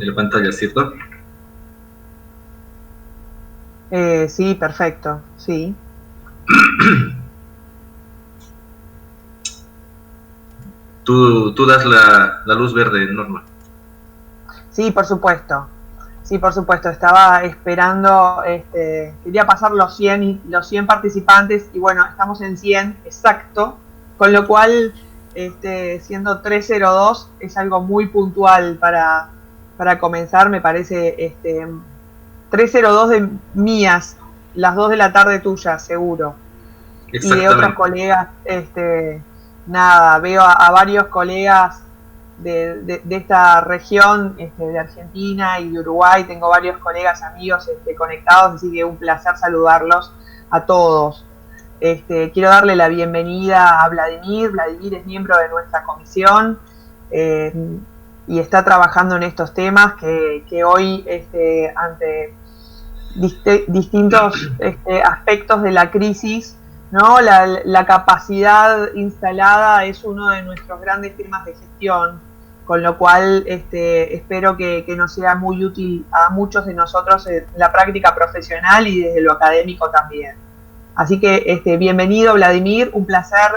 la pantalla, ¿cierto? Sí, perfecto, sí. Tú das la luz verde, Norma. Sí, por supuesto. Sí, por supuesto. Estaba esperando, quería pasar los 100 participantes y bueno, estamos en 100, exacto. Con lo cual, siendo 302 es algo muy puntual para comenzar, me parece, 302 de mías, las 2 de la tarde tuyas, seguro. Y de otros Exactamente. colegas, nada, veo a varios colegas de esta región, de Argentina y de Uruguay, tengo varios colegas, amigos conectados, así que un placer saludarlos a todos. Quiero darle la bienvenida a Vladimir. Vladimir es miembro de nuestra comisión eh, y está trabajando en estos temas que hoy, ante distintos aspectos de la crisis, ¿no? La capacidad instalada es uno de nuestros grandes temas de gestión, con lo cual espero que nos sea muy útil a muchos de nosotros en la práctica profesional y desde lo académico también. Así que bienvenido, Vladimir, un placer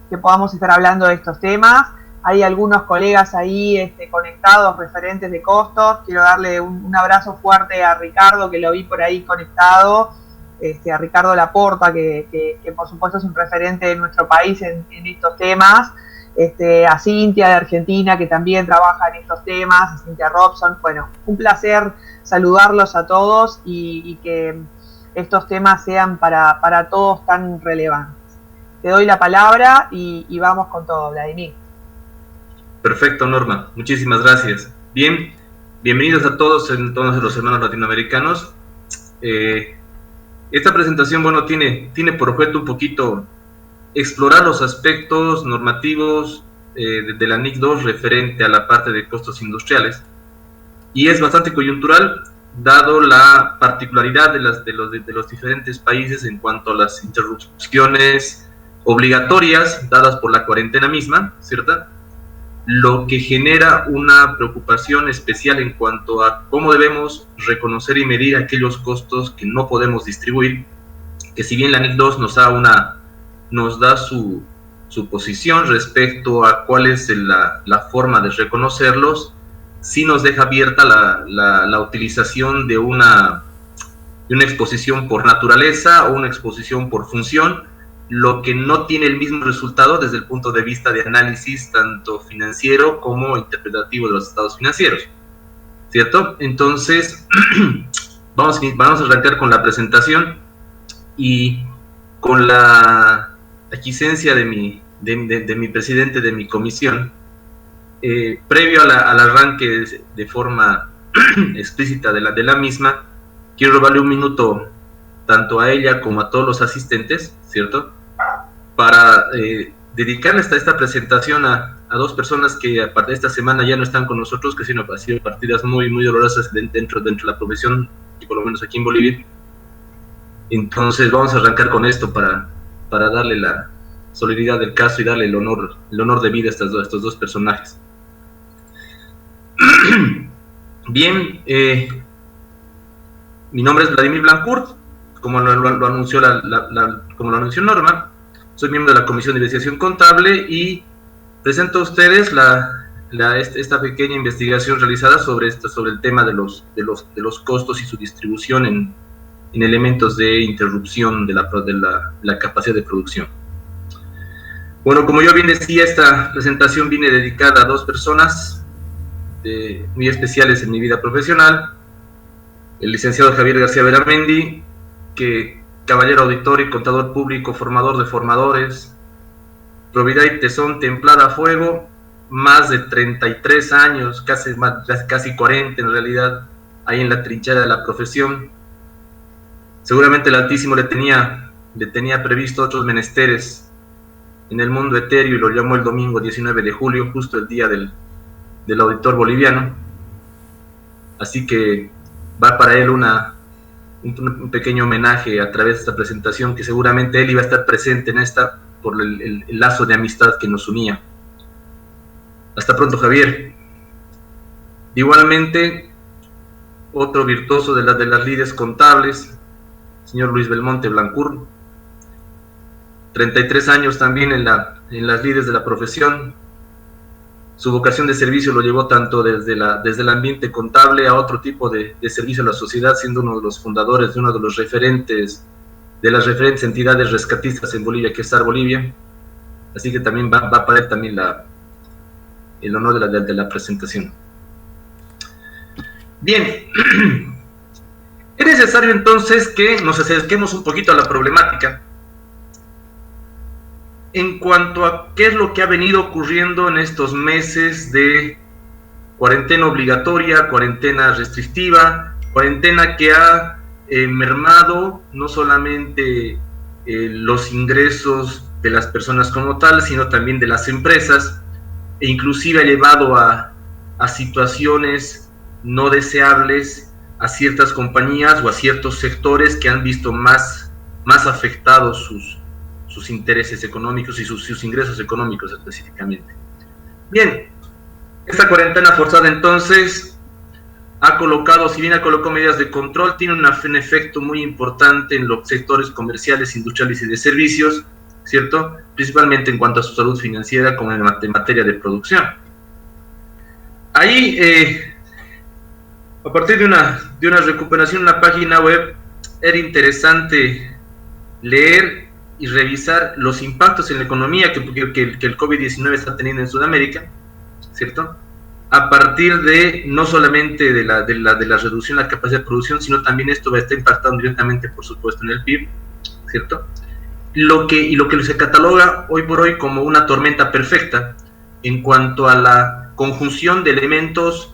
que podamos estar hablando de estos temas. Hay algunos colegas ahí conectados, referentes de costos. Quiero darle un abrazo fuerte a Ricardo, que lo vi por ahí conectado, a Ricardo Laporta, que por supuesto es un referente de nuestro país en estos temas, a Cintia de Argentina, que también trabaja en estos temas, a Cintia Robson. Bueno, un placer saludarlos a todos y que estos temas sean para todos tan relevantes. Te doy la palabra y vamos con todo, Vladimir. Perfecto, Norma. Muchísimas gracias. Bien, bienvenidos a todos los hermanos latinoamericanos. Esta presentación, bueno, tiene por objeto un poquito explorar los aspectos normativos de la NIC 2 referente a la parte de costos industriales. Y es bastante coyuntural, dado la particularidad de los diferentes países en cuanto a las interrupciones obligatorias dadas por la cuarentena misma, ¿cierto? Lo que genera una preocupación especial en cuanto a cómo debemos reconocer y medir aquellos costos que no podemos distribuir, que si bien la NIC 2 nos da su posición respecto a cuál es la forma de reconocerlos, sí nos deja abierta la utilización de una exposición por naturaleza o una exposición por función, lo que no tiene el mismo resultado desde el punto de vista de análisis tanto financiero como interpretativo de los estados financieros, ¿cierto? Entonces, vamos a arrancar con la presentación y con la aquiescencia de mi presidente de mi comisión, previo al arranque de forma explícita de la misma, quiero robarle un minuto tanto a ella como a todos los asistentes, ¿cierto? Para dedicarle esta presentación a dos personas que aparte de esta semana ya no están con nosotros, que han sido partidas muy, muy dolorosas dentro de la profesión, y por lo menos aquí en Bolivia. Entonces vamos a arrancar con esto para darle la solidaridad del caso y darle el honor de vida a estos dos personajes. Bien, mi nombre es Vladimir Blancourt, como lo anunció Norma. Soy miembro de la Comisión de Investigación Contable y presento a ustedes esta pequeña investigación realizada sobre el tema de los costos y su distribución en elementos de interrupción de la capacidad de producción. Bueno, como yo bien decía, esta presentación viene dedicada a dos personas muy especiales en mi vida profesional: el licenciado Javier García Beramendi, que caballero auditor y contador público, formador de formadores, probidad y tesón templada a fuego, más de 33 años, casi 40 en realidad, ahí en la trinchera de la profesión. Seguramente el Altísimo le tenía previsto otros menesteres en el mundo etéreo y lo llamó el domingo 19 de julio, justo el día del auditor boliviano. Así que va para él un pequeño homenaje a través de esta presentación, que seguramente él iba a estar presente en esta por el lazo de amistad que nos unía. Hasta pronto, Javier. Igualmente, otro virtuoso de las lides contables, señor Luis Belmonte Blancur, 33 años también en las lides de la profesión. Su vocación de servicio lo llevó tanto desde el ambiente contable a otro tipo de servicio a la sociedad, siendo uno de los fundadores de uno de los referentes, de las referentes entidades rescatistas en Bolivia, que es SAR Bolivia. Así que también va para él también el honor de la presentación. Bien, es necesario entonces que nos acerquemos un poquito a la problemática en cuanto a qué es lo que ha venido ocurriendo en estos meses de cuarentena obligatoria, cuarentena restrictiva, cuarentena que ha mermado no solamente los ingresos de las personas como tal, sino también de las empresas, e inclusive ha llevado a situaciones no deseables a ciertas compañías o a ciertos sectores que han visto más afectados sus intereses económicos y sus ingresos económicos específicamente. Bien, esta cuarentena forzada entonces ha colocado, si bien ha colocado medidas de control, tiene un efecto muy importante en los sectores comerciales, industriales y de servicios, ¿cierto? Principalmente en cuanto a su salud financiera como en materia de producción. Ahí, a partir de una recuperación en la página web, era interesante leer y revisar los impactos en la economía que el COVID-19 está teniendo en Sudamérica, ¿cierto? A partir de no solamente de la reducción de la capacidad de producción, sino también esto está impactando directamente, por supuesto, en el PIB, ¿cierto? Lo que se cataloga hoy por hoy como una tormenta perfecta en cuanto a la conjunción de elementos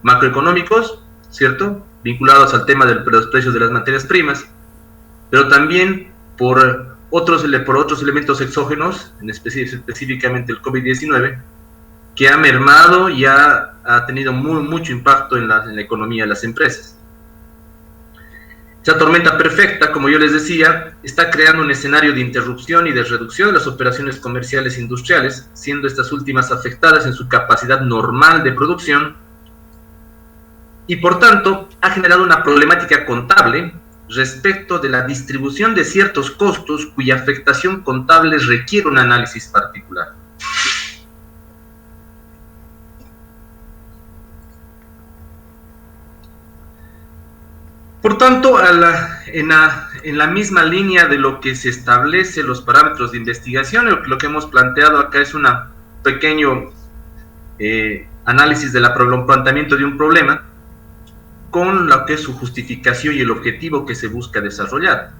macroeconómicos, ¿cierto?, vinculados al tema de los precios de las materias primas, pero también por otros elementos exógenos, específicamente el COVID-19, que ha mermado y ha tenido mucho impacto en la economía de las empresas. Esa tormenta perfecta, como yo les decía, está creando un escenario de interrupción y de reducción de las operaciones comerciales e industriales, siendo estas últimas afectadas en su capacidad normal de producción, y por tanto ha generado una problemática contable respecto de la distribución de ciertos costos cuya afectación contable requiere un análisis particular. Por tanto, en la misma línea de lo que se establece los parámetros de investigación, lo que hemos planteado acá es un pequeño análisis del planteamiento de un problema con lo que es su justificación y el objetivo que se busca desarrollar.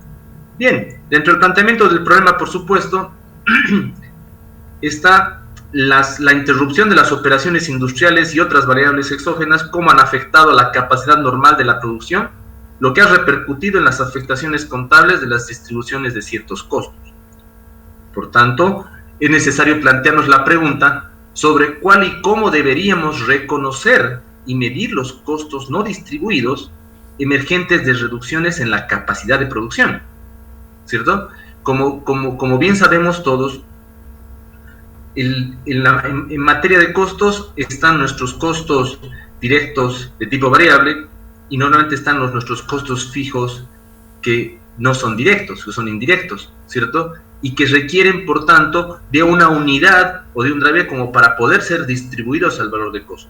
Bien, dentro del planteamiento del problema, por supuesto, está la interrupción de las operaciones industriales y otras variables exógenas, cómo han afectado a la capacidad normal de la producción, lo que ha repercutido en las afectaciones contables de las distribuciones de ciertos costos. Por tanto, es necesario plantearnos la pregunta sobre cuál y cómo deberíamos reconocer y medir los costos no distribuidos emergentes de reducciones en la capacidad de producción, ¿cierto? Como bien sabemos todos, en materia de costos están nuestros costos directos de tipo variable y normalmente están nuestros costos fijos que no son directos, que son indirectos, ¿cierto? Y que requieren, por tanto, de una unidad o de un driver como para poder ser distribuidos al valor de costo.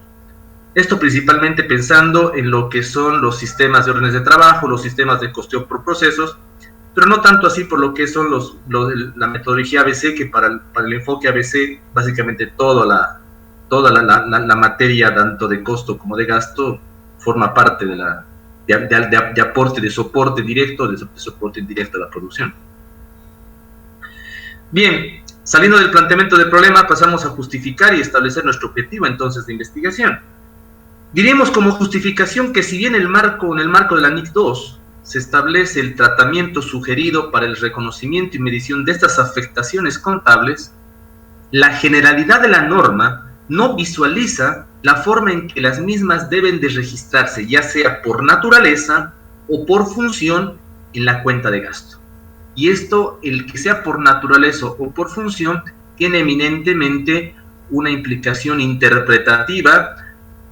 Esto principalmente pensando en lo que son los sistemas de órdenes de trabajo, los sistemas de costeo por procesos, pero no tanto así por lo que son la metodología ABC, que para el enfoque ABC, básicamente toda la materia, tanto de costo como de gasto, forma parte de aporte, de soporte directo, de soporte indirecto a la producción. Bien, saliendo del planteamiento del problema, pasamos a justificar y establecer nuestro objetivo entonces de investigación. Diremos como justificación que si bien en el marco de la NIC 2 se establece el tratamiento sugerido para el reconocimiento y medición de estas afectaciones contables, la generalidad de la norma no visualiza la forma en que las mismas deben de registrarse, ya sea por naturaleza o por función en la cuenta de gasto. Y esto, el que sea por naturaleza o por función, tiene eminentemente una implicación interpretativa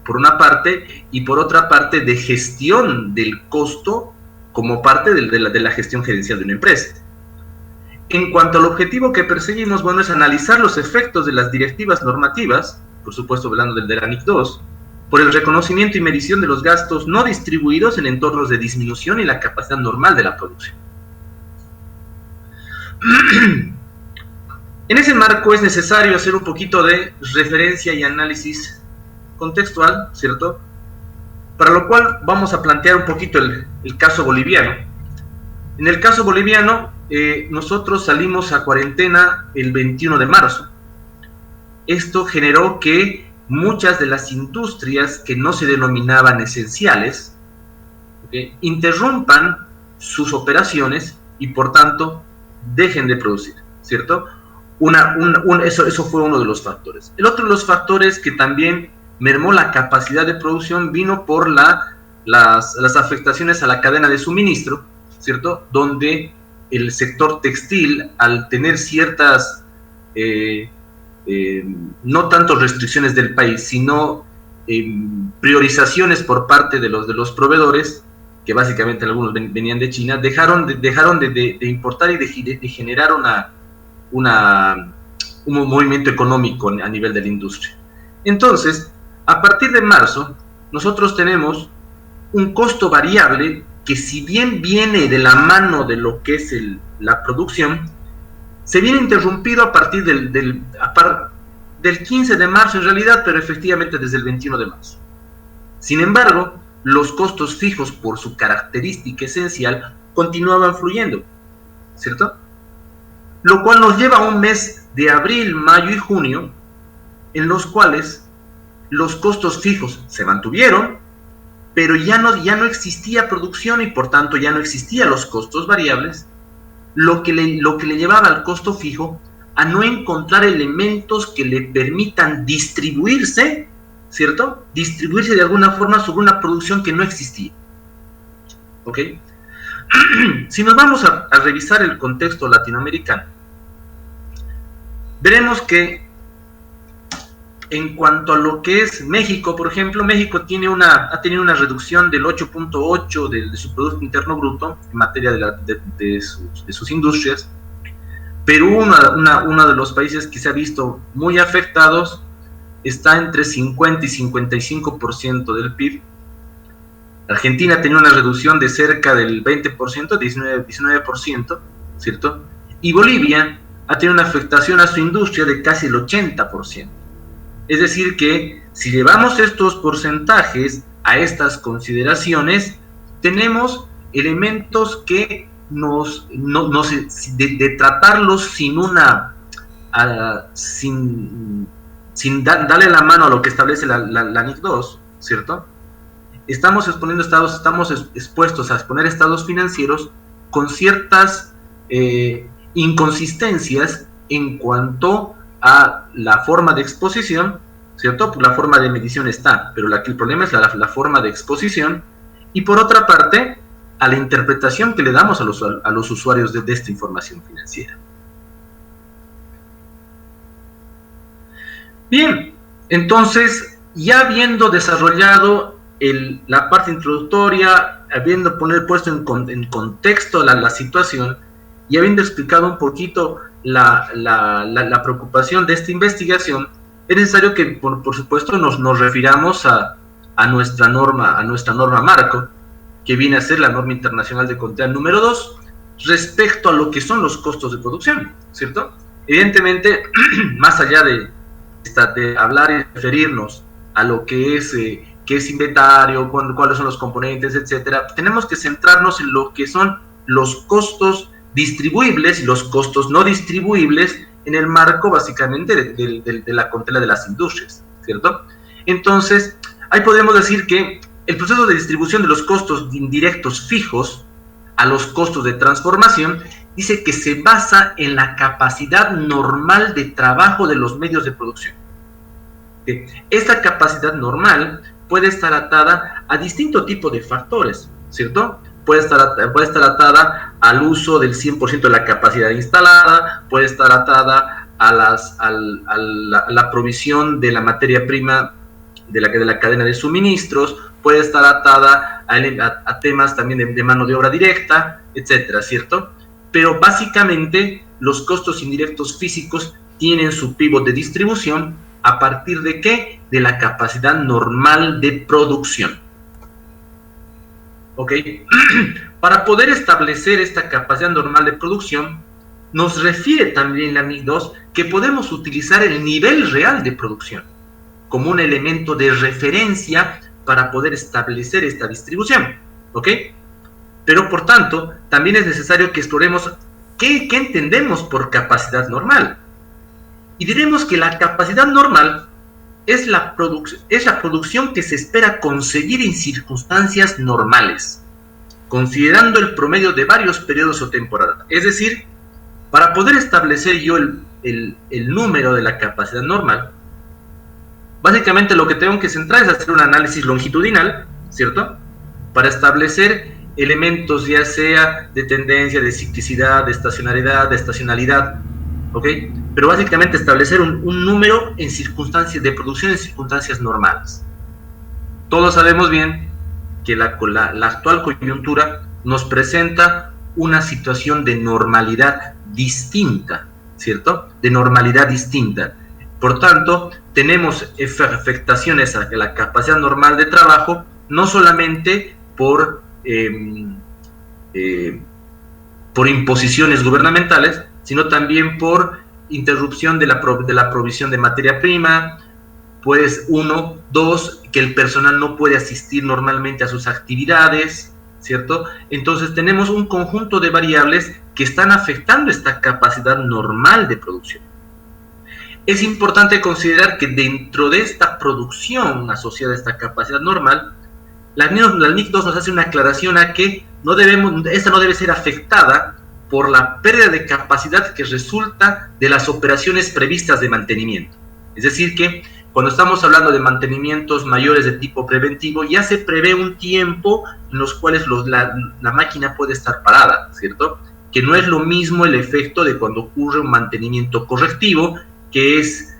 por una parte, y por otra parte de gestión del costo como parte de la gestión gerencial de una empresa. En cuanto al objetivo que perseguimos, bueno, es analizar los efectos de las directivas normativas, por supuesto hablando del de la NIC 2, por el reconocimiento y medición de los gastos no distribuidos en entornos de disminución y la capacidad normal de la producción. En ese marco es necesario hacer un poquito de referencia y análisis contextual, ¿cierto? Para lo cual vamos a plantear un poquito el caso boliviano. En el caso boliviano, nosotros salimos a cuarentena el 21 de marzo. Esto generó que muchas de las industrias que no se denominaban esenciales, ¿okay?, interrumpan sus operaciones y por tanto dejen de producir, ¿cierto? Eso fue uno de los factores. El otro de los factores que también mermó la capacidad de producción vino por las afectaciones a la cadena de suministro, ¿cierto? Donde el sector textil, al tener ciertas, no tanto restricciones del país, sino priorizaciones por parte de los proveedores, que básicamente algunos venían de China, dejaron de importar y de generar un movimiento económico a nivel de la industria. Entonces, a partir de marzo, nosotros tenemos un costo variable que, si bien viene de la mano de lo que es la producción, se viene interrumpido a partir del 15 de marzo en realidad, pero efectivamente desde el 21 de marzo. Sin embargo, los costos fijos, por su característica esencial, continuaban fluyendo, ¿cierto? Lo cual nos lleva a un mes de abril, mayo y junio, en los cuales los costos fijos se mantuvieron, pero ya no existía producción y por tanto ya no existían los costos variables, lo que le llevaba al costo fijo a no encontrar elementos que le permitan distribuirse, ¿cierto? Distribuirse de alguna forma sobre una producción que no existía. ¿Ok? Si nos vamos a revisar el contexto latinoamericano, veremos que en cuanto a lo que es México, por ejemplo, México ha tenido una reducción del 8.8 de su Producto Interno Bruto en materia de sus industrias. Perú, uno de los países que se ha visto muy afectados, está entre 50 y 55% del PIB. Argentina tenía una reducción de cerca del 20%, 19%, ¿cierto? Y Bolivia ha tenido una afectación a su industria de casi el 80%. Es decir que, si llevamos estos porcentajes a estas consideraciones, tenemos elementos que de tratarlos sin darle la mano a lo que establece la NIC 2, ¿cierto? Estamos expuestos a exponer estados financieros con ciertas inconsistencias en cuanto a la forma de exposición, ¿cierto? La forma de medición está, pero el problema es la forma de exposición, y por otra parte, a la interpretación que le damos a los usuarios de esta información financiera. Bien, entonces, ya habiendo desarrollado la parte introductoria, habiendo puesto en contexto la situación, y habiendo explicado un poquito la preocupación de esta investigación, es necesario que, por supuesto, nos refiramos a nuestra norma marco, que viene a ser la norma internacional de contabilidad número 2, respecto a lo que son los costos de producción, ¿cierto? Evidentemente, más allá de hablar y referirnos a lo que es inventario, cuáles son los componentes, etcétera, tenemos que centrarnos en lo que son los costos distribuibles y los costos no distribuibles en el marco, básicamente, de la contabilidad de las industrias, ¿cierto? Entonces, ahí podemos decir que el proceso de distribución de los costos indirectos fijos a los costos de transformación dice que se basa en la capacidad normal de trabajo de los medios de producción. Esta capacidad normal puede estar atada a distinto tipo de factores, ¿cierto? Puede estar atada al uso del 100% de la capacidad instalada, puede estar atada a la provisión de la materia prima de la cadena de suministros, puede estar atada a temas también de mano de obra directa, etcétera, ¿cierto? Pero básicamente los costos indirectos físicos tienen su pivot de distribución a partir de ¿qué? De la capacidad normal de producción. ¿Ok? Para poder establecer esta capacidad normal de producción, nos refiere también la NIC 2 que podemos utilizar el nivel real de producción como un elemento de referencia para poder establecer esta distribución. ¿Ok? Pero por tanto, también es necesario que exploremos qué entendemos por capacidad normal. Y diremos que la capacidad normal es la producción que se espera conseguir en circunstancias normales, considerando el promedio de varios periodos o temporadas. Es decir, para poder establecer yo el número de la capacidad normal, básicamente lo que tengo que centrar es hacer un análisis longitudinal, ¿cierto? Para establecer elementos ya sea de tendencia, de ciclicidad, de estacionalidad, ¿ok? Pero básicamente establecer un número en circunstancias de producción en circunstancias normales. Todos sabemos bien que la actual coyuntura nos presenta una situación de normalidad distinta, ¿cierto? De normalidad distinta. Por tanto, tenemos afectaciones a la capacidad normal de trabajo, no solamente por imposiciones gubernamentales, sino también por interrupción de la provisión de materia prima, pues 1, 2, que el personal no puede asistir normalmente a sus actividades, ¿cierto? Entonces tenemos un conjunto de variables que están afectando esta capacidad normal de producción. Es importante considerar que dentro de esta producción asociada a esta capacidad normal, la NIC 2 nos hace una aclaración a que esta no debe ser afectada por la pérdida de capacidad que resulta de las operaciones previstas de mantenimiento. Es decir que cuando estamos hablando de mantenimientos mayores de tipo preventivo, ya se prevé un tiempo en los cuales la máquina puede estar parada, ¿cierto? Que no es lo mismo el efecto de cuando ocurre un mantenimiento correctivo, que es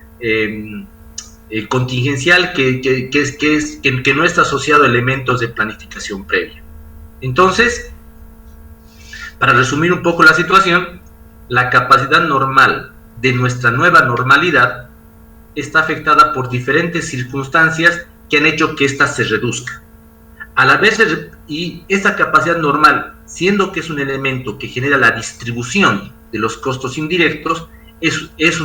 contingencial, que no está asociado a elementos de planificación previa. Entonces, para resumir un poco la situación, la capacidad normal de nuestra nueva normalidad está afectada por diferentes circunstancias que han hecho que ésta se reduzca. A la vez, y esta capacidad normal, siendo que es un elemento que genera la distribución de los costos indirectos, es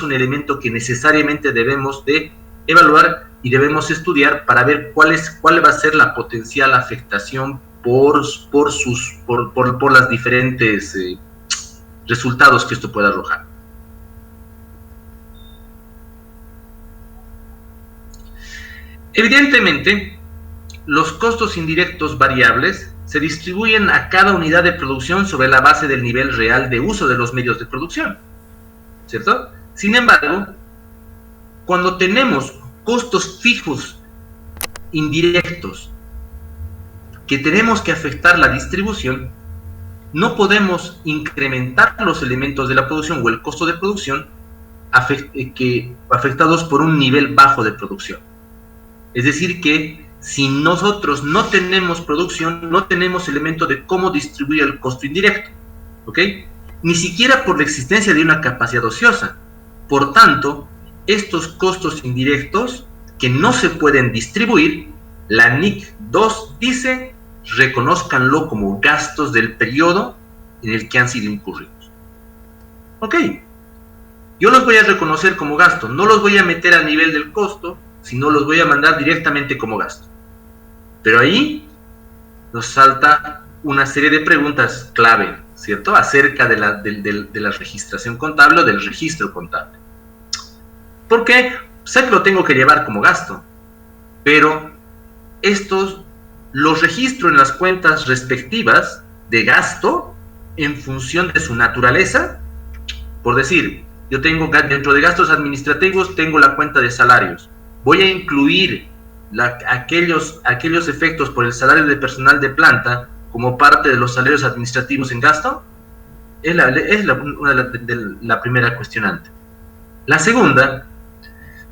un elemento que necesariamente debemos de evaluar y debemos estudiar para ver cuál va a ser la potencial afectación por las diferentes resultados que esto pueda arrojar. Evidentemente, los costos indirectos variables se distribuyen a cada unidad de producción sobre la base del nivel real de uso de los medios de producción, ¿cierto? Sin embargo, cuando tenemos costos fijos indirectos que tenemos que afectar la distribución, no podemos incrementar los elementos de la producción o el costo de producción afectados por un nivel bajo de producción. Es decir que si nosotros no tenemos producción, no tenemos elemento de cómo distribuir el costo indirecto, ¿ok? Ni siquiera por la existencia de una capacidad ociosa. Por tanto, estos costos indirectos que no se pueden distribuir, la NIC 2 dice, reconózcanlo como gastos del periodo en el que han sido incurridos. Ok, yo los voy a reconocer como gasto, no los voy a meter a nivel del costo, sino los voy a mandar directamente como gasto. Pero ahí nos salta una serie de preguntas clave, ¿cierto? Acerca de la registración contable o del registro contable. ¿Por qué? Sé que lo tengo que llevar como gasto, pero estos los registro en las cuentas respectivas de gasto en función de su naturaleza. Por decir, yo tengo dentro de gastos administrativos, tengo la cuenta de salarios. Voy a incluir aquellos efectos por el salario de personal de planta como parte de los salarios administrativos en gasto. Es la primera cuestionante. La segunda,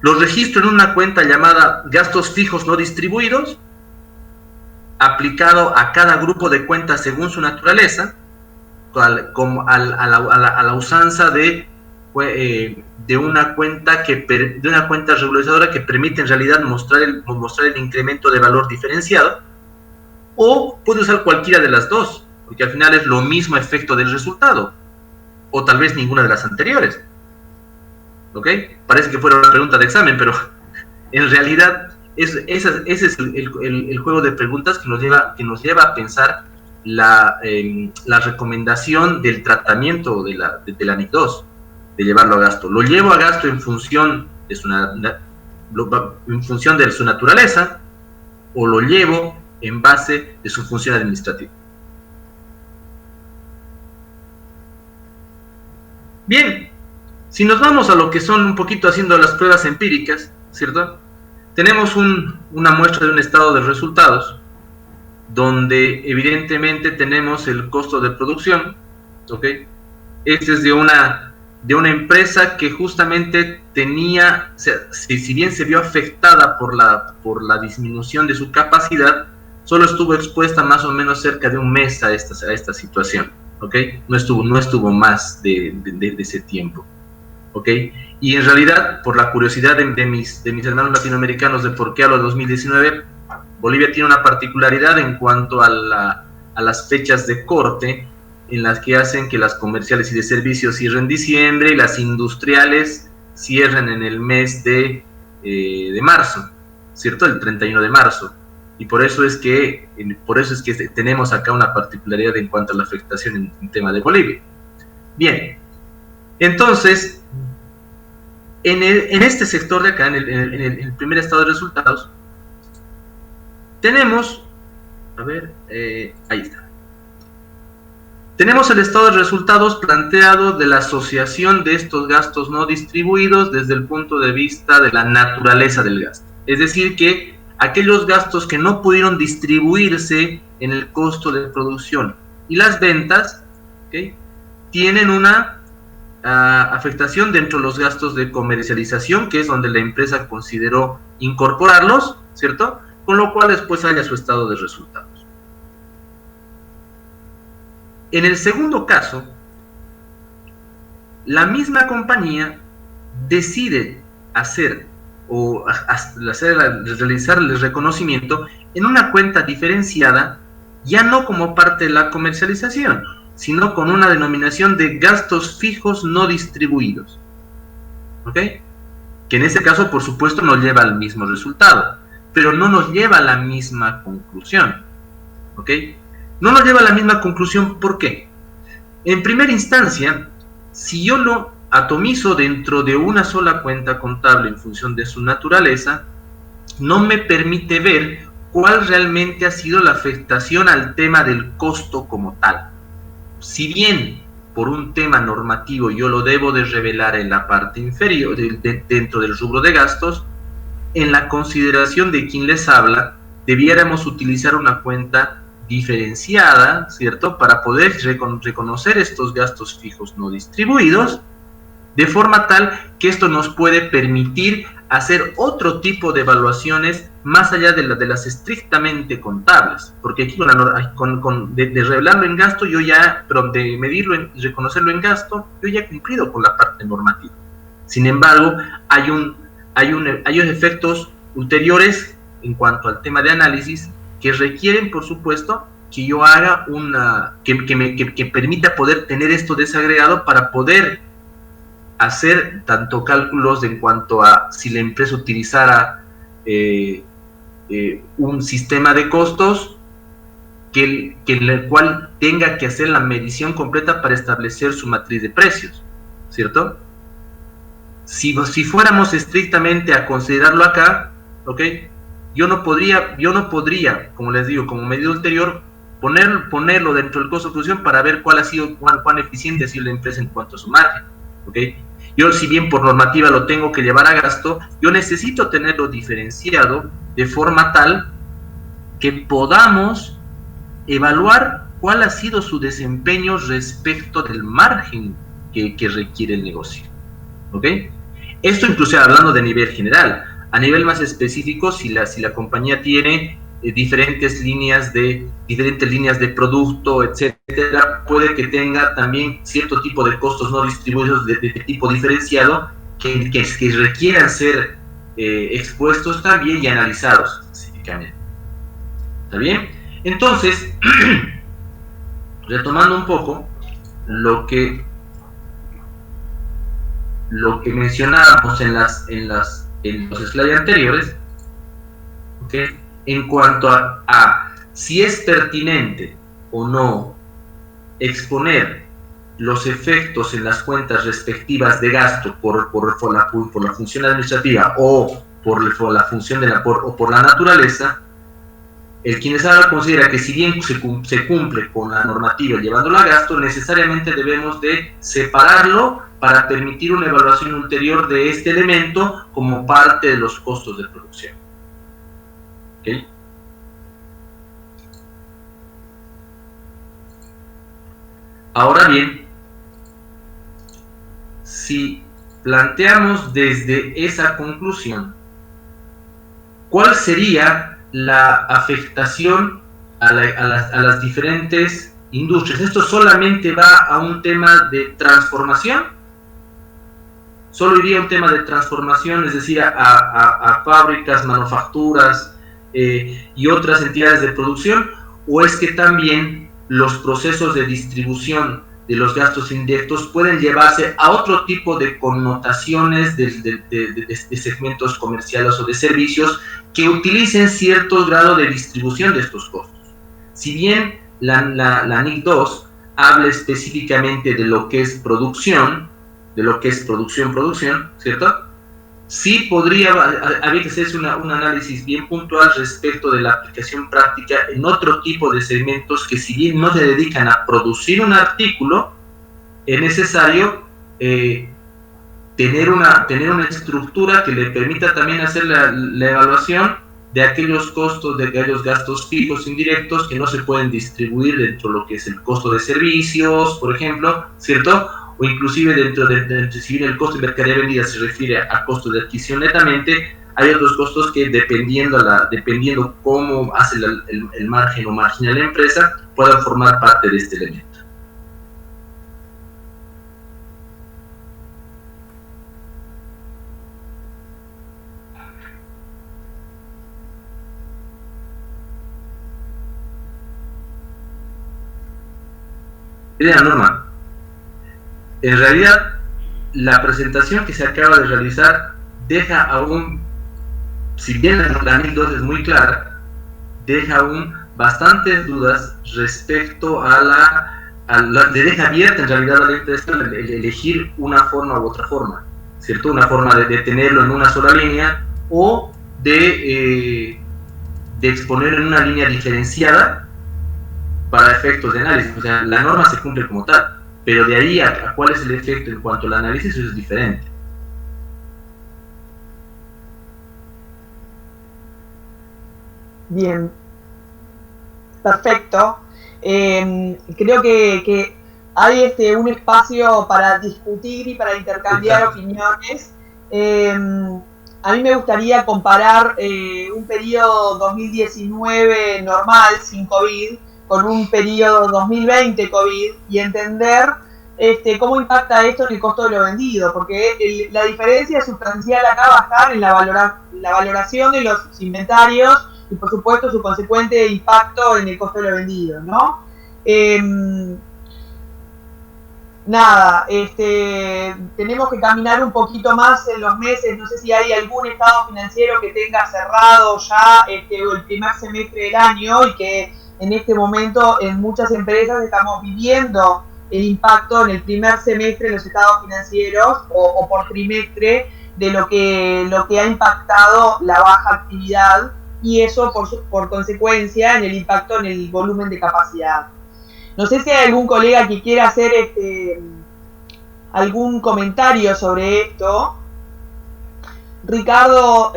Los registro en una cuenta llamada gastos fijos no distribuidos, aplicado a cada grupo de cuentas según su naturaleza, como a la usanza de una cuenta regularizadora que permite en realidad mostrar el incremento de valor diferenciado, o puede usar cualquiera de las dos, porque al final es lo mismo efecto del resultado, o tal vez ninguna de las anteriores. ¿Ok? Parece que fuera una pregunta de examen, pero en realidad ese es el juego de preguntas que nos lleva a pensar la recomendación del tratamiento de la NIC 2, de llevarlo a gasto. Lo llevo a gasto en función de su naturaleza, o lo llevo en base de su función administrativa. Bien, si nos vamos a lo que son un poquito haciendo las pruebas empíricas, ¿cierto? Tenemos una muestra de un estado de resultados, donde evidentemente tenemos el costo de producción, ¿ok? Este es de una empresa que justamente tenía, o sea, si bien se vio afectada por la disminución de su capacidad, solo estuvo expuesta más o menos cerca de un mes a esta situación, ¿ok? No estuvo más de ese tiempo, ¿ok? Y en realidad, por la curiosidad de mis hermanos latinoamericanos de por qué a los 2019, Bolivia tiene una particularidad en cuanto a las fechas de corte, en las que hacen que las comerciales y de servicios cierren en diciembre y las industriales cierren en el mes de marzo, ¿cierto? El 31 de marzo. Y por eso es que tenemos acá una particularidad en cuanto a la afectación en tema de Bolivia. Bien, entonces, en este sector de acá, en el primer estado de resultados, tenemos, ahí está. Tenemos el estado de resultados planteado de la asociación de estos gastos no distribuidos desde el punto de vista de la naturaleza del gasto. Es decir, que aquellos gastos que no pudieron distribuirse en el costo de producción y las ventas, ¿okay?, tienen una afectación dentro de los gastos de comercialización, que es donde la empresa consideró incorporarlos, ¿cierto? Con lo cual después haya su estado de resultados. En el segundo caso, la misma compañía decide realizar el reconocimiento en una cuenta diferenciada, ya no como parte de la comercialización, sino con una denominación de gastos fijos no distribuidos, ¿ok? Que en este caso, por supuesto, nos lleva al mismo resultado, pero no nos lleva a la misma conclusión, ¿ok? No nos lleva a la misma conclusión, ¿por qué? En primera instancia, si yo lo atomizo dentro de una sola cuenta contable en función de su naturaleza, no me permite ver cuál realmente ha sido la afectación al tema del costo como tal. Si bien por un tema normativo yo lo debo de revelar en la parte inferior, dentro del rubro de gastos, en la consideración de quien les habla, debiéramos utilizar una cuenta diferenciada, ¿cierto?, para poder reconocer estos gastos fijos no distribuidos, de forma tal que esto nos puede permitir hacer otro tipo de evaluaciones más allá de las estrictamente contables, porque aquí de revelarlo en gasto, de medirlo y reconocerlo en gasto, yo ya he cumplido con la parte normativa. Sin embargo, hay efectos ulteriores en cuanto al tema de análisis que requieren, por supuesto, que yo haga que permita poder tener esto desagregado para poder hacer tanto cálculos en cuanto a si la empresa utilizara un sistema de costos en el cual tenga que hacer la medición completa para establecer su matriz de precios, ¿cierto? Si fuéramos estrictamente a considerarlo acá, ¿ok?, yo no podría, como les digo, como medida ulterior, ponerlo dentro del costo de producción para ver cuán eficiente ha sido la empresa en cuanto a su margen, ¿ok? Yo, si bien por normativa lo tengo que llevar a gasto, yo necesito tenerlo diferenciado de forma tal que podamos evaluar cuál ha sido su desempeño respecto del margen que requiere el negocio, ¿ok? Esto incluso hablando de nivel general. A nivel más específico, si la compañía tiene diferentes líneas de producto, etcétera, puede que tenga también cierto tipo de costos no distribuidos de tipo diferenciado que requieran ser expuestos también y analizados específicamente. ¿Está bien? Entonces, retomando un poco lo que mencionábamos en los slides anteriores, ¿okay? En cuanto a si es pertinente o no exponer los efectos en las cuentas respectivas de gasto por la función administrativa o por la función o por la naturaleza, el Kinesaba considera que si bien se cumple con la normativa llevándola a gasto, necesariamente debemos de separarlo para permitir una evaluación ulterior de este elemento como parte de los costos de producción. ¿Okay? Ahora bien, si planteamos desde esa conclusión, ¿cuál sería la afectación a las diferentes industrias? ¿Esto solamente va a un tema de transformación? ¿Solo iría a un tema de transformación, es decir, a fábricas, manufacturas y otras entidades de producción? ¿O es que también los procesos de distribución de los gastos indirectos pueden llevarse a otro tipo de connotaciones de segmentos comerciales o de servicios que utilicen cierto grado de distribución de estos costos? Si bien la NIC 2 habla específicamente de lo que es producción, ¿cierto? Sí habría que hacerse un análisis bien puntual respecto de la aplicación práctica en otro tipo de segmentos que, si bien no se dedican a producir un artículo, es necesario tener una estructura que le permita también hacer la evaluación de aquellos costos, de aquellos gastos fijos indirectos que no se pueden distribuir dentro de lo que es el costo de servicios, por ejemplo, ¿cierto? O inclusive dentro de si bien el costo de mercadería vendida se refiere a costo de adquisición netamente, hay otros costos que dependiendo cómo hace el margen o marginal la empresa, puedan formar parte de este elemento. Querida Norma, en realidad la presentación que se acaba de realizar deja aún, si bien la NIC 2 es muy clara, deja aún bastantes dudas respecto le deja abierta en realidad a la empresa el elegir una forma u otra forma, ¿cierto? Una forma de tenerlo en una sola línea o de exponerlo en una línea diferenciada para efectos de análisis. O sea, la norma se cumple como tal, pero de ahí a cuál es el efecto en cuanto al análisis, eso es diferente. Bien, perfecto. Creo que hay un espacio para discutir y para intercambiar opiniones. A mí me gustaría comparar un periodo 2019 normal, sin COVID, con un periodo 2020 COVID y entender cómo impacta esto en el costo de lo vendido, porque la diferencia sustancial acá va a estar en la valoración de los inventarios y por supuesto su consecuente impacto en el costo de lo vendido, ¿no? Tenemos que caminar un poquito más en los meses. No sé si hay algún estado financiero que tenga cerrado ya el primer semestre del año y que en este momento en muchas empresas estamos viviendo el impacto en el primer semestre de los estados financieros o por trimestre de lo que ha impactado la baja actividad y eso por consecuencia en el impacto en el volumen de capacidad. No sé si hay algún colega que quiera hacer algún comentario sobre esto. Ricardo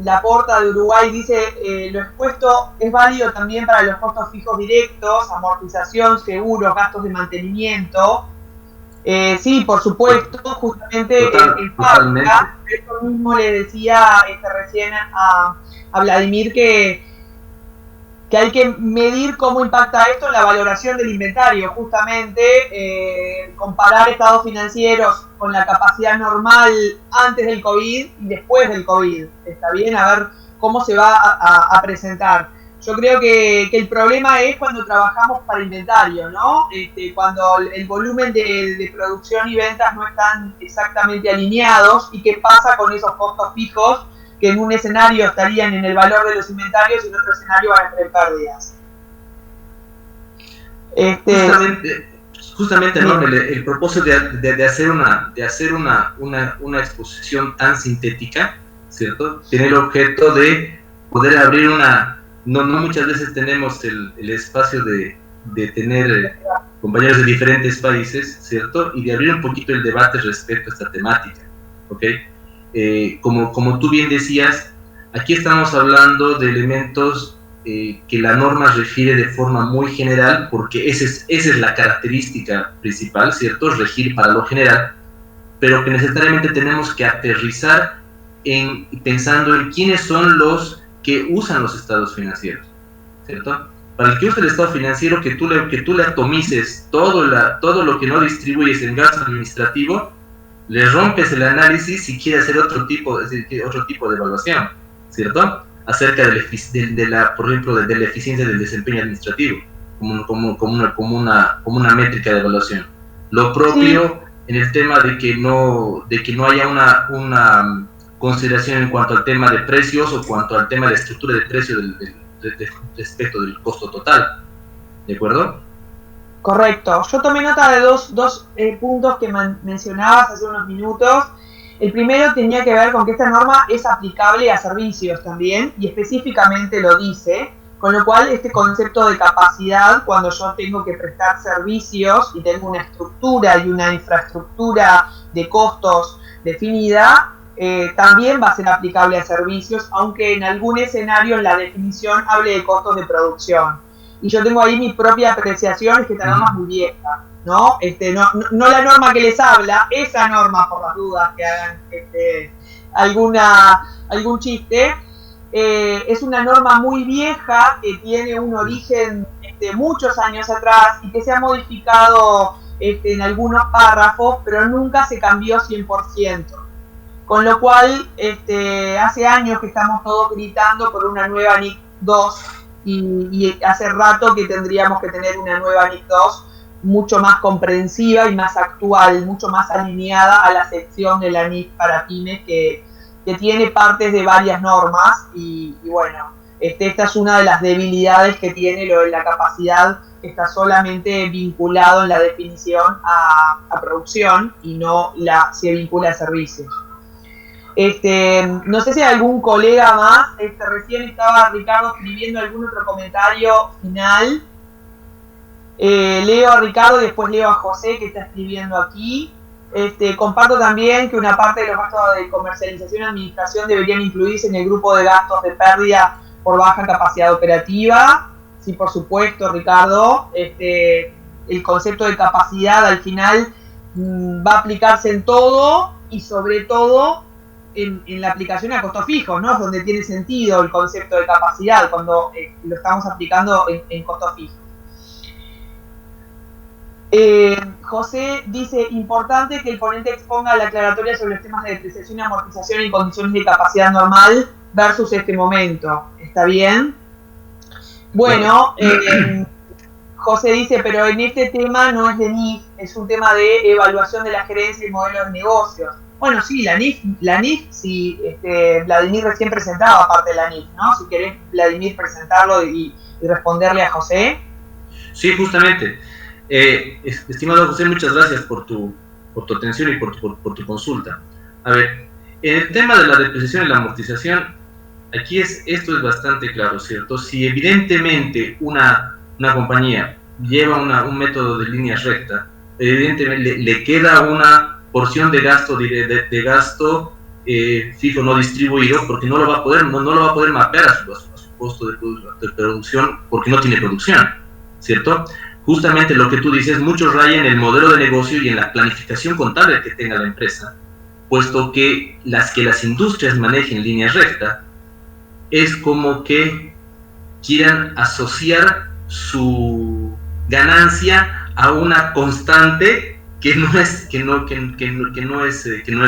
Laporta de Uruguay dice, lo expuesto es válido también para los costos fijos directos, amortización, seguros, gastos de mantenimiento. Sí, por supuesto, justamente en Totalmente. fábrica, eso mismo le decía recién a Vladimir que hay que medir cómo impacta esto en la valoración del inventario, justamente comparar estados financieros con la capacidad normal antes del COVID y después del COVID, ¿está bien? A ver cómo se va a presentar. Yo creo que el problema es cuando trabajamos para inventario, ¿no? Cuando el volumen de producción y ventas no están exactamente alineados y qué pasa con esos costos fijos que en un escenario estarían en el valor de los inventarios y en otro escenario van a tener pérdidas. Justamente ¿no? El propósito de hacer una exposición tan sintética, ¿cierto? Tiene el objeto de poder abrir no muchas veces tenemos el espacio de tener compañeros de diferentes países, ¿cierto? Y de abrir un poquito el debate respecto a esta temática, ¿ok? Como tú bien decías, aquí estamos hablando de elementos que la norma refiere de forma muy general, porque esa es la característica principal, ¿cierto? Regir para lo general, pero que necesariamente tenemos que aterrizar pensando en quiénes son los que usan los estados financieros, ¿cierto? Para el que usa el estado financiero, que tú le atomices todo lo que no distribuyes en gasto administrativo, le rompes el análisis si quiere hacer otro tipo de evaluación, ¿cierto? Acerca por ejemplo, de la eficiencia del desempeño administrativo, como una métrica de evaluación. Lo propio en el tema de que no haya una consideración en cuanto al tema de precios o cuanto al tema de la estructura de precio respecto del costo total, ¿de acuerdo? Correcto. Yo tomé nota de dos puntos que mencionabas hace unos minutos. El primero tenía que ver con que esta norma es aplicable a servicios también, y específicamente lo dice, con lo cual este concepto de capacidad, cuando yo tengo que prestar servicios y tengo una estructura y una infraestructura de costos definida, también va a ser aplicable a servicios, aunque en algún escenario en la definición hable de costos de producción. Y yo tengo ahí mi propia apreciación, es que esta norma es muy vieja, ¿no? No la norma que les habla, esa norma, por las dudas que hagan algún chiste, es una norma muy vieja que tiene un origen muchos años atrás y que se ha modificado en algunos párrafos, pero nunca se cambió 100%. Con lo cual, hace años que estamos todos gritando por una nueva NIC 2 y hace rato que tendríamos que tener una nueva NIC 2 mucho más comprensiva y más actual, mucho más alineada a la sección de la NIC para pymes que tiene partes de varias normas y bueno, esta es una de las debilidades que tiene lo de la capacidad, que está solamente vinculado en la definición a producción y no se vincula a servicios. No sé si hay algún colega más, recién estaba Ricardo escribiendo algún otro comentario final. Leo a Ricardo y después leo a José que está escribiendo aquí. Comparto también que una parte de los gastos de comercialización y administración deberían incluirse en el grupo de gastos de pérdida por baja capacidad operativa. Sí, por supuesto, Ricardo. El concepto de capacidad al final va a aplicarse en todo y sobre todo en la aplicación a costo fijo, ¿no? Es donde tiene sentido el concepto de capacidad cuando lo estamos aplicando en costo fijo. José dice, importante que el ponente exponga la aclaratoria sobre los temas de depreciación y amortización en condiciones de capacidad normal versus este momento. ¿Está bien? Bueno, José dice, pero en este tema no es de NIF, es un tema de evaluación de la gerencia y modelo de negocios. Bueno, sí, la NIF, si Vladimir recién presentaba parte de la NIF, ¿no? Si querés, Vladimir, presentarlo y responderle a José. Sí, justamente. Estimado José, muchas gracias por tu atención y por tu consulta. A ver, en el tema de la depreciación y la amortización, aquí esto es bastante claro, ¿cierto? Si evidentemente una compañía lleva un método de línea recta, evidentemente le queda una porción de gasto fijo no distribuido, porque no lo va a poder mapear a su costo de producción porque no tiene producción, ¿cierto? justamente lo que tú dices, mucho raya en el modelo de negocio y en la planificación contable que tenga la empresa, puesto que las industrias manejen línea recta, es como que quieran asociar su ganancia a una constante que no es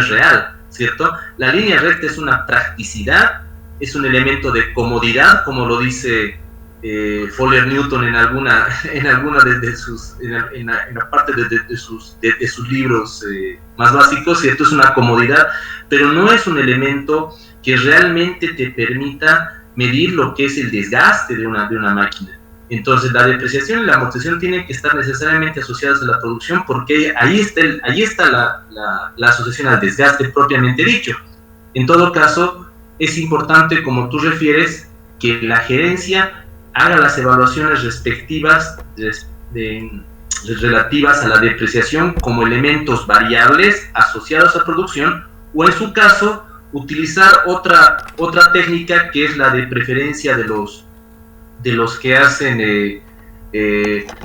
real, ¿cierto? La línea recta es una practicidad, es un elemento de comodidad, como lo dice Fuller Newton en alguna de sus, en la parte de sus libros más básicos, ¿cierto? Es una comodidad, pero no es un elemento que realmente te permita medir lo que es el desgaste de una máquina. Entonces, la depreciación y la amortización tienen que estar necesariamente asociadas a la producción, porque ahí está la asociación al desgaste propiamente dicho. En todo caso, es importante, como tú refieres, que la gerencia haga las evaluaciones respectivas relativas a la depreciación como elementos variables asociados a producción, o en su caso, utilizar otra técnica, que es la de preferencia de los que hacen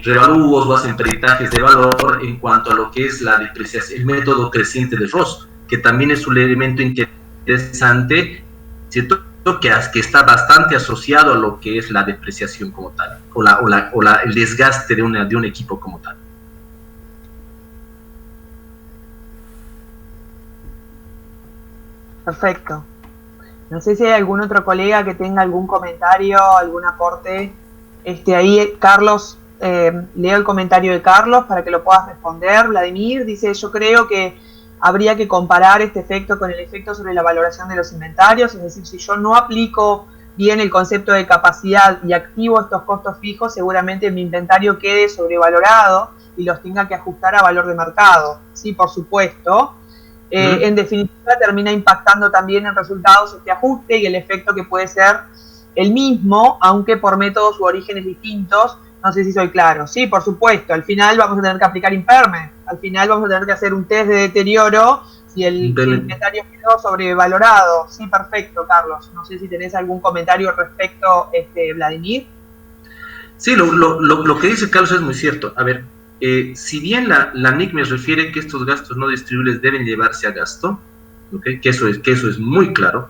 revalúos o hacen peritajes de valor en cuanto a lo que es la depreciación, el método creciente de Ross, que también es un elemento interesante, ¿cierto? Que está bastante asociado a lo que es la depreciación como tal, o el desgaste de un equipo como tal. Perfecto. No sé si hay algún otro colega que tenga algún comentario, algún aporte. Ahí, Carlos, leo el comentario de Carlos para que lo puedas responder. Vladimir dice: yo creo que habría que comparar este efecto con el efecto sobre la valoración de los inventarios, es decir, si yo no aplico bien el concepto de capacidad y activo estos costos fijos, seguramente mi inventario quede sobrevalorado y los tenga que ajustar a valor de mercado. Sí, por supuesto. En definitiva, termina impactando también en resultados este ajuste y el efecto que puede ser el mismo, aunque por métodos u orígenes distintos. No sé si soy claro. Sí, por supuesto. Al final vamos a tener que aplicar impairment. Al final vamos a tener que hacer un test de deterioro si el inventario quedó sobrevalorado. Sí, perfecto, Carlos. No sé si tenés algún comentario al respecto, Vladimir. Sí, lo que dice Carlos es muy cierto. A ver, si bien la NIC me refiere que estos gastos no distribuibles deben llevarse a gasto, ¿okay? que eso es muy claro,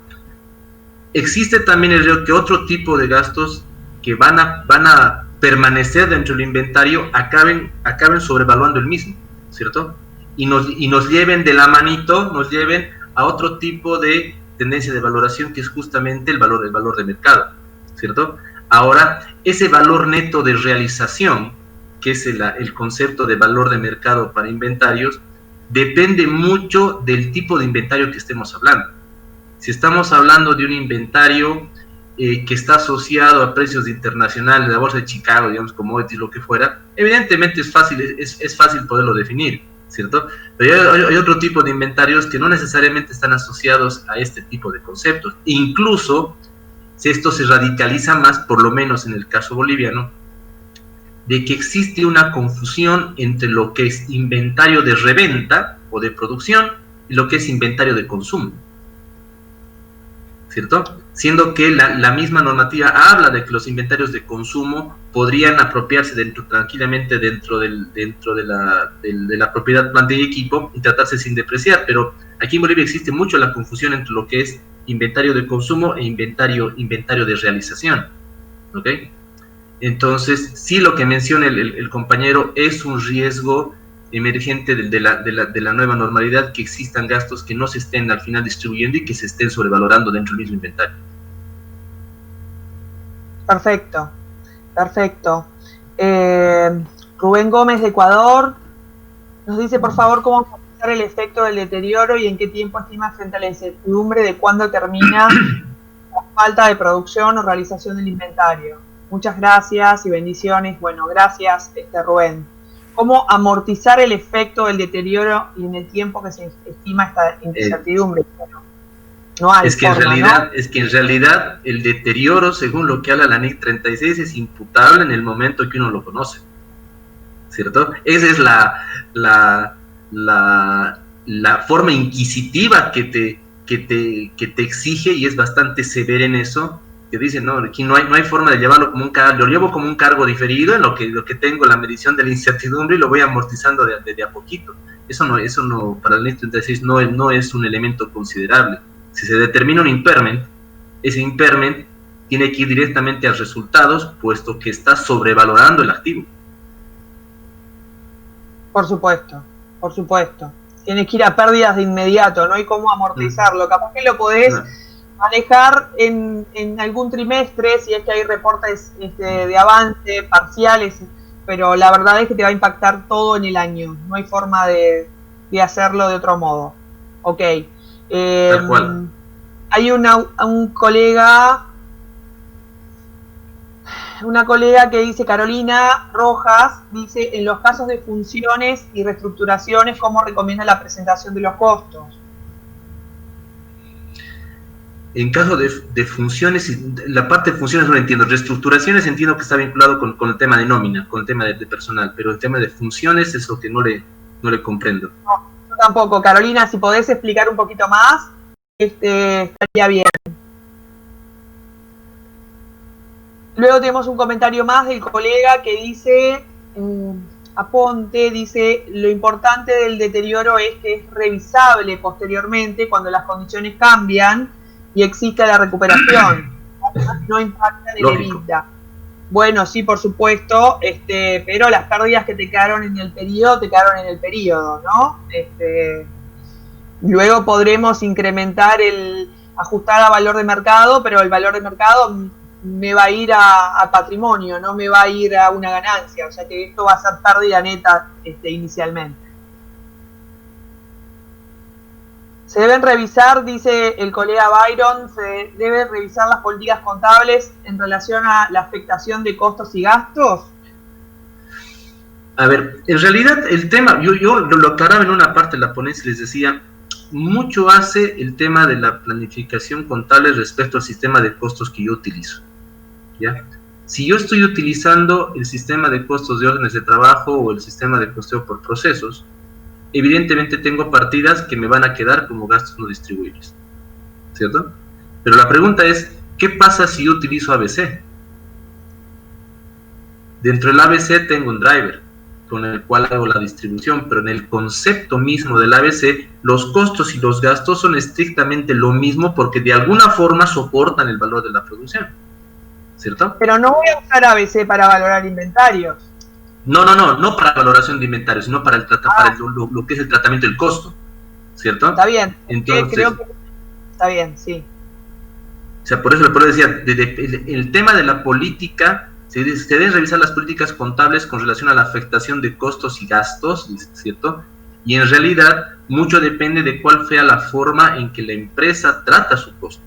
existe también el riesgo que otro tipo de gastos que van a permanecer dentro del inventario acaben sobrevaluando el mismo, ¿cierto? Y nos lleven de la manito, nos lleven a otro tipo de tendencia de valoración, que es justamente el valor de mercado, ¿cierto? Ahora, ese valor neto de realización, que es el concepto de valor de mercado para inventarios, depende mucho del tipo de inventario que estemos hablando. Si estamos hablando de un inventario que está asociado a precios internacionales de la bolsa de Chicago, digamos, commodities, lo que fuera, evidentemente es fácil poderlo definir, ¿cierto? Pero hay otro tipo de inventarios que no necesariamente están asociados a este tipo de conceptos. Incluso, si esto se radicaliza más, por lo menos en el caso boliviano, de que existe una confusión entre lo que es inventario de reventa o de producción y lo que es inventario de consumo, ¿cierto? Siendo que la misma normativa habla de que los inventarios de consumo podrían apropiarse tranquilamente dentro de la propiedad, planta y equipo y tratarse sin depreciar, pero aquí en Bolivia existe mucho la confusión entre lo que es inventario de consumo e inventario de realización, ¿ok? Entonces, sí, lo que menciona el compañero es un riesgo emergente de la nueva normalidad, que existan gastos que no se estén al final distribuyendo y que se estén sobrevalorando dentro del mismo inventario. Perfecto. Rubén Gómez de Ecuador nos dice, por favor, cómo analizar el efecto del deterioro y en qué tiempo estima frente a la incertidumbre de cuándo termina la falta de producción o realización del inventario. Muchas gracias y bendiciones. Bueno, gracias, Rubén. ¿Cómo amortizar el efecto del deterioro y en el tiempo que se estima esta incertidumbre? Bueno, no hay forma, es que en realidad el deterioro, según lo que habla la NIC 36, es imputable en el momento que uno lo conoce, ¿cierto? Esa es la forma inquisitiva que te exige, y es bastante severa en eso, que dicen, no, aquí no hay forma de llevarlo como un cargo, lo llevo como un cargo diferido en lo que tengo la medición de la incertidumbre y lo voy amortizando de a poquito. Eso no para el NIF 36 no es un elemento considerable. Si se determina un impairment, ese impairment tiene que ir directamente a resultados, puesto que está sobrevalorando el activo. Por supuesto, por supuesto. Tienes que ir a pérdidas de inmediato, no hay cómo amortizarlo. Capaz que lo podés manejar en algún trimestre, si es que hay reportes de avance, parciales, pero la verdad es que te va a impactar todo en el año. No hay forma de hacerlo de otro modo. Ok. Tal cual. Hay un colega... Una colega que dice, Carolina Rojas, dice, en los casos de funciones y reestructuraciones, ¿cómo recomienda la presentación de los costos? En caso de funciones, la parte de funciones no la entiendo. Reestructuraciones entiendo que está vinculado con el tema de nómina, con el tema de personal, pero el tema de funciones es lo que no le comprendo. No, yo tampoco. Carolina, si podés explicar un poquito más, estaría bien. Luego tenemos un comentario más del colega que dice, Aponte, dice, lo importante del deterioro es que es revisable posteriormente cuando las condiciones cambian y existe la recuperación. No impacta en el EBITDA. Bueno, sí, por supuesto, pero las pérdidas que te quedaron en el periodo, ¿no? Luego podremos incrementar ajustar a valor de mercado, pero el valor de mercado me va a ir a patrimonio, no me va a ir a una ganancia, o sea que esto va a ser pérdida neta inicialmente. Se deben revisar, dice el colega Byron, se deben revisar las políticas contables en relación a la afectación de costos y gastos. A ver, en realidad el tema, yo lo aclaraba en una parte de la ponencia, les decía, mucho hace el tema de la planificación contable respecto al sistema de costos que yo utilizo. ¿Ya? Si yo estoy utilizando el sistema de costos de órdenes de trabajo o el sistema de costeo por procesos, evidentemente tengo partidas que me van a quedar como gastos no distribuibles, ¿cierto? Pero la pregunta es, ¿qué pasa si yo utilizo ABC? Dentro del ABC tengo un driver con el cual hago la distribución, pero en el concepto mismo del ABC, los costos y los gastos son estrictamente lo mismo porque de alguna forma soportan el valor de la producción, ¿cierto? Pero no voy a usar ABC para valorar inventarios. No para valoración de inventarios, sino para lo que es el tratamiento del costo, ¿cierto? Está bien, entonces creo que está bien, sí. O sea, por eso decía, el tema de la política, se deben revisar las políticas contables con relación a la afectación de costos y gastos, ¿cierto? Y en realidad, mucho depende de cuál sea la forma en que la empresa trata su costo.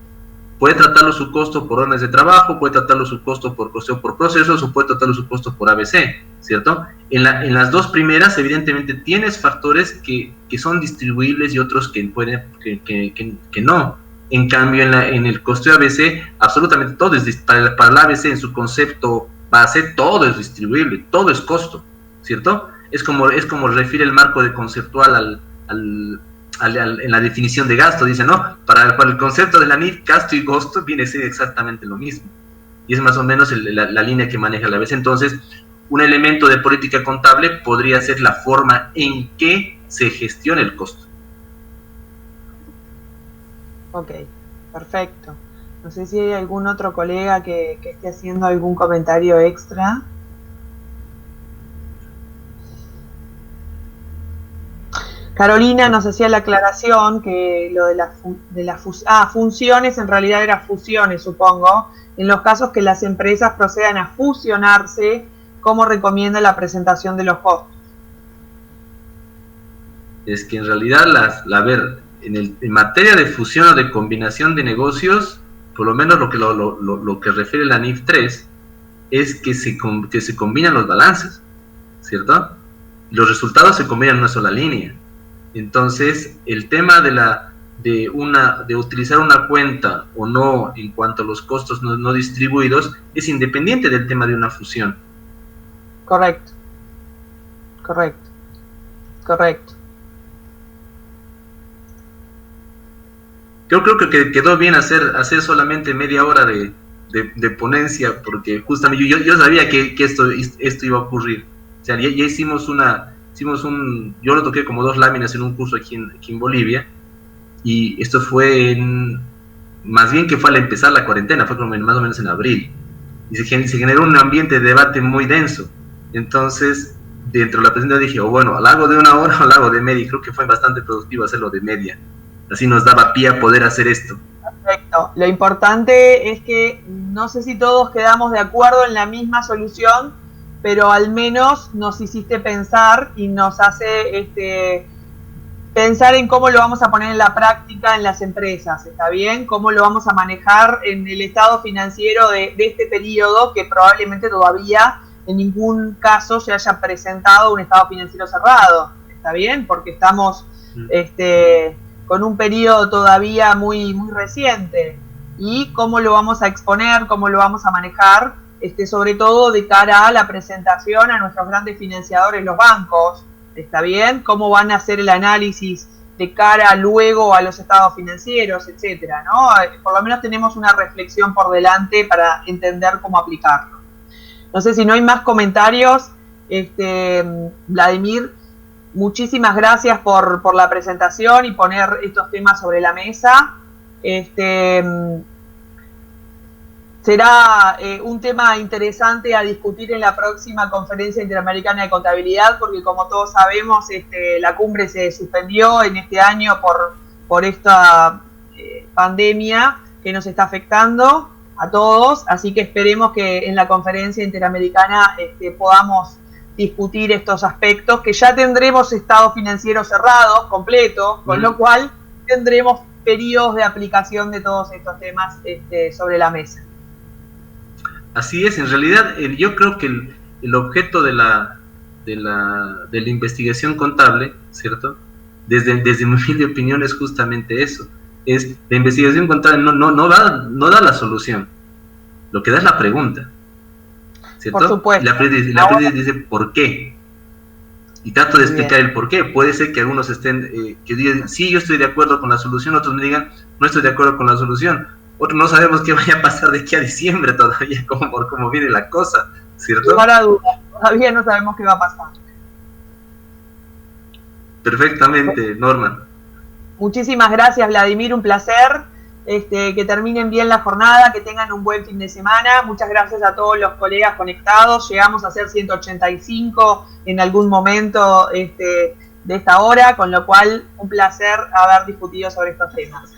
Puede tratarlo su costo por órdenes de trabajo, puede tratarlo su costo por costeo por procesos, o puede tratarlo su costo por ABC, ¿cierto? En las dos primeras, evidentemente, tienes factores que son distribuibles y otros que no. En cambio, en el costeo ABC, absolutamente todo es, para el ABC en su concepto base, todo es distribuible, todo es costo, ¿cierto? Es como refiere el marco de conceptual en la definición de gasto, dice, no, para el concepto de la NIF, gasto y costo viene a ser exactamente lo mismo. Y es más o menos la línea que maneja la ABC. Entonces, un elemento de política contable podría ser la forma en que se gestiona el costo. Ok, perfecto. No sé si hay algún otro colega que esté haciendo algún comentario extra. Carolina nos hacía la aclaración que lo de funciones en realidad era fusiones, supongo, en los casos que las empresas procedan a fusionarse, ¿cómo recomienda la presentación de los costos? Es que en realidad, en materia de fusión o de combinación de negocios, por lo menos lo que refiere la NIF 3, es que se combinan los balances, ¿cierto? Los resultados se combinan en una sola línea. Entonces, el tema de utilizar una cuenta o no en cuanto a los costos no distribuidos es independiente del tema de una fusión. Correcto. Yo creo que quedó bien hacer solamente media hora de de ponencia, porque justamente yo sabía que esto iba a ocurrir. O sea, ya hicimos yo lo toqué como 2 láminas en un curso aquí en Bolivia, y esto fue más bien que fue al empezar la cuarentena, fue como más o menos en abril, y se generó un ambiente de debate muy denso. Entonces, dentro de la presentación dije, bueno, ¿lo hago de 1 hora o lo hago de media? Y creo que fue bastante productivo hacerlo de media. Así nos daba pie a poder hacer esto. Perfecto. Lo importante es que no sé si todos quedamos de acuerdo en la misma solución, pero al menos nos hiciste pensar y nos hace pensar en cómo lo vamos a poner en la práctica en las empresas, ¿está bien? Cómo lo vamos a manejar en el estado financiero de este periodo, que probablemente todavía en ningún caso se haya presentado un estado financiero cerrado, ¿está bien? Porque estamos con un periodo todavía muy, muy reciente. Y cómo lo vamos a exponer, cómo lo vamos a manejar, sobre todo de cara a la presentación a nuestros grandes financiadores, los bancos, ¿está bien? Cómo van a hacer el análisis de cara luego a los estados financieros, etcétera, ¿no? Por lo menos tenemos una reflexión por delante para entender cómo aplicarlo. No sé si no hay más comentarios. Vladimir, muchísimas gracias por la presentación y poner estos temas sobre la mesa. Será un tema interesante a discutir en la próxima Conferencia Interamericana de Contabilidad, porque como todos sabemos, la cumbre se suspendió en este año por esta pandemia que nos está afectando a todos, así que esperemos que en la Conferencia Interamericana podamos discutir estos aspectos, que ya tendremos estados financieros cerrados, completos, con lo cual tendremos periodos de aplicación de todos estos temas sobre la mesa. Así es, en realidad yo creo que el objeto de la investigación contable, ¿cierto? Desde mi humilde opinión es justamente eso. La investigación contable no da la solución, lo que da es la pregunta, ¿cierto? Por supuesto. La aprendiz dice ¿por qué? Y trato de explicar el por qué. Puede ser que algunos que digan, sí, yo estoy de acuerdo con la solución, otros me digan, no estoy de acuerdo con la solución. Otros no sabemos qué vaya a pasar de aquí a diciembre todavía, como viene la cosa, ¿cierto? Para duda, todavía no sabemos qué va a pasar. Perfectamente, Norman. Muchísimas gracias, Vladimir, un placer. Que terminen bien la jornada, que tengan un buen fin de semana. Muchas gracias a todos los colegas conectados. Llegamos a ser 185 en algún momento de esta hora, con lo cual un placer haber discutido sobre estos temas.